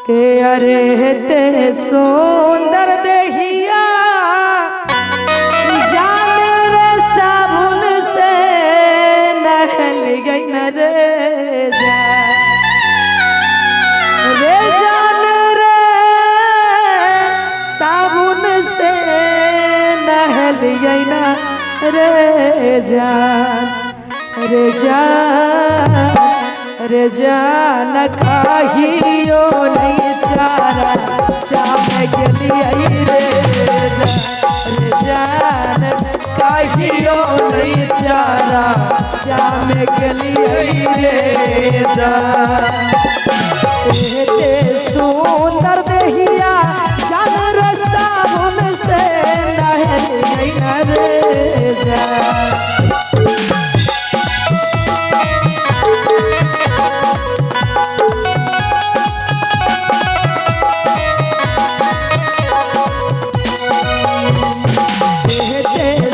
के अरे ते सुंदर देहिया जान रे साबुन से नहल गई न रे जान रे साबुन से नहल गई न रे जान काहियो नहीं चारा जाम के लिए रे जान काहियो नहीं चारा जाम के लिए रे सुंदर देहिया जान रे साबुन से नहल गई न रे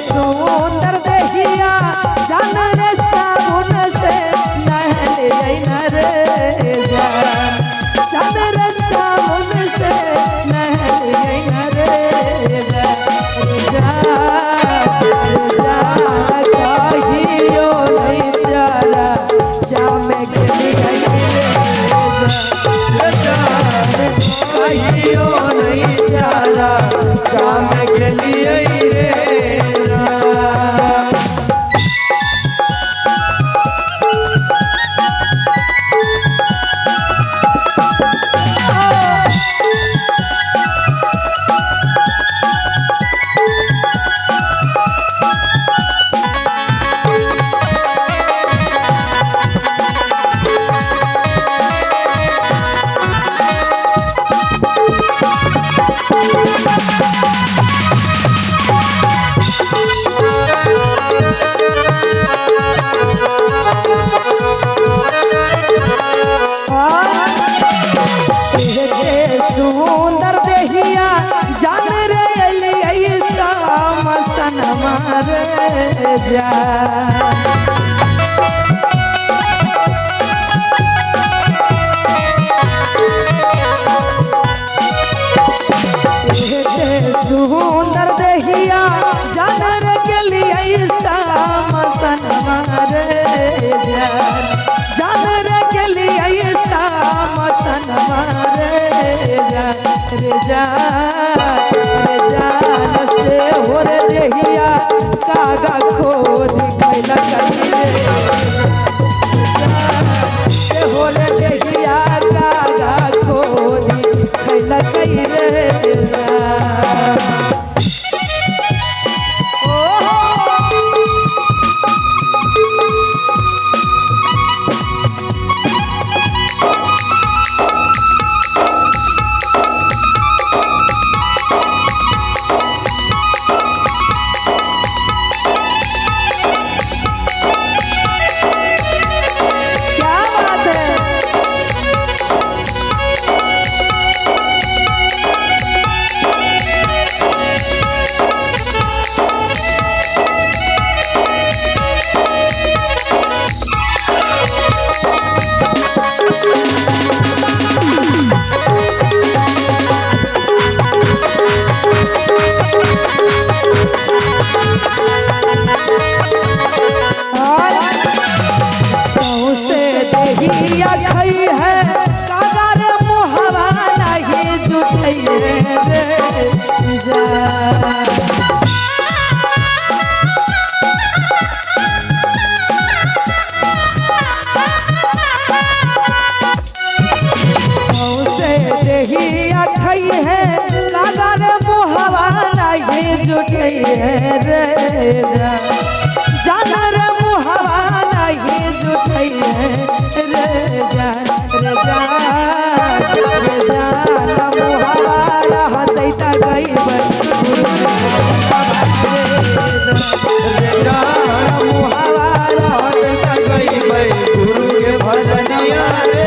सुंदर देहिया जान रे साबुन से नहल गई न रे जान रे साबुन से नहल गई न रे काहियो नहीं चारा जाम के लिए काहियो नहीं चारा जाम के लिए सुंदर देहिया जान रे मसन मारे जा सुंदर देहिया जान रे के लिए मसन मारे जान रे के लिए मसन मारे रे जान से हो रे देहिया कागा खोद कैला से हो रे देहिया कागा खोद कैला रे देहिया खई है कागा रे मुहवा नहीं जुठैले रे देहिया खई है कागा रे मुहवा नहीं जुठैले रे जान रे मुहवा नहीं जुठैले रे जान मुहावारा हंसैता गई मुहावारा हंसैता गई गुरु के भजनिया रे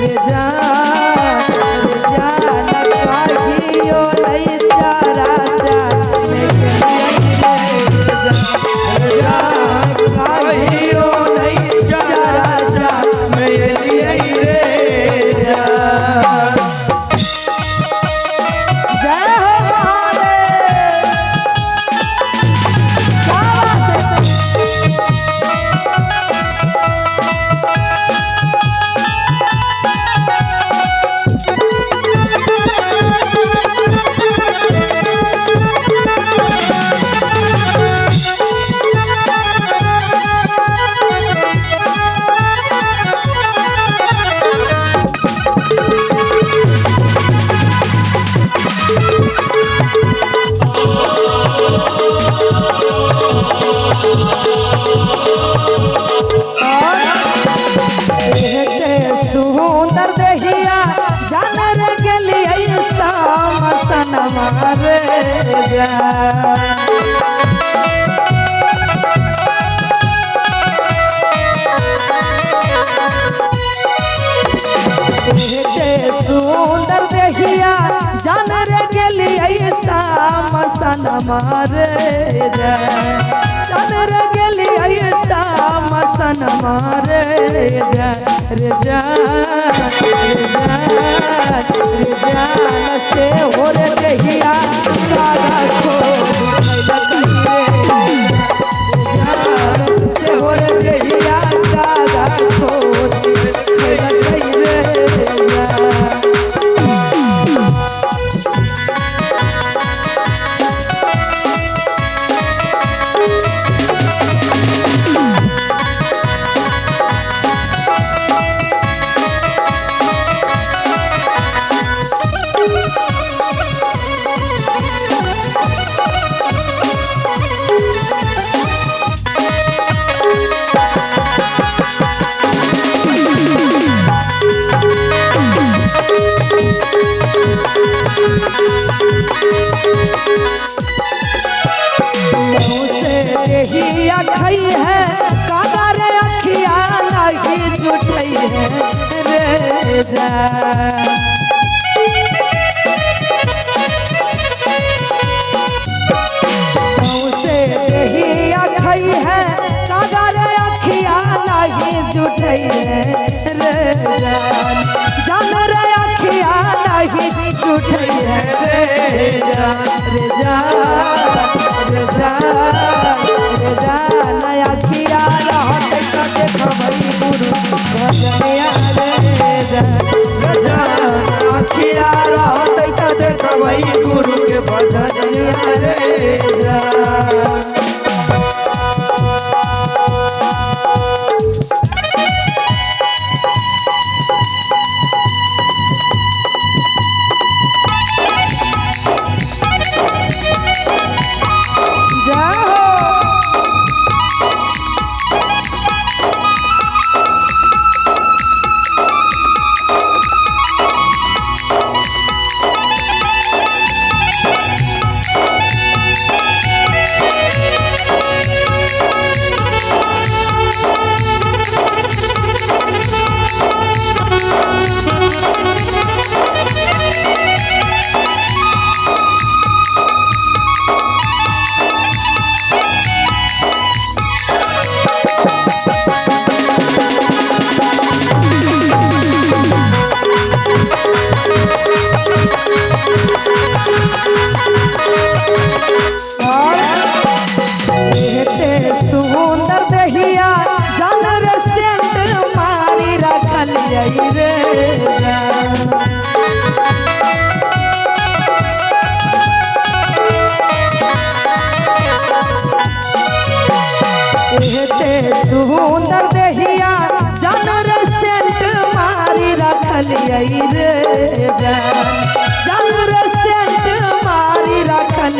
रे जान काहियो नहीं चारा जान में काहियो नहीं चारा जान में रे सुंदर देहिया जानर गेलिए मसन मारे सुंदर देहिया जानर गेलिए मसन मारे जानर गेलिए मसन मारे रे जान से हो रे देहिया सारा खो से हो रे देहिया सारा खो देहिया खई है कादर अखिया नहीं जुटई है रे से देहिया खई है कादर अखिया नहीं जुटई है रे जान रे अखिया नहीं जुटई है रे नया खिया देखबई गुरु भजनिया रे खिया देखबई गुरु के भजनिया रे सुंदर देहिया जानर सेंट मारी रखल रे सुंदर देहिया जानर सेंट मारी रखल रे जानर सेंट मारी रखल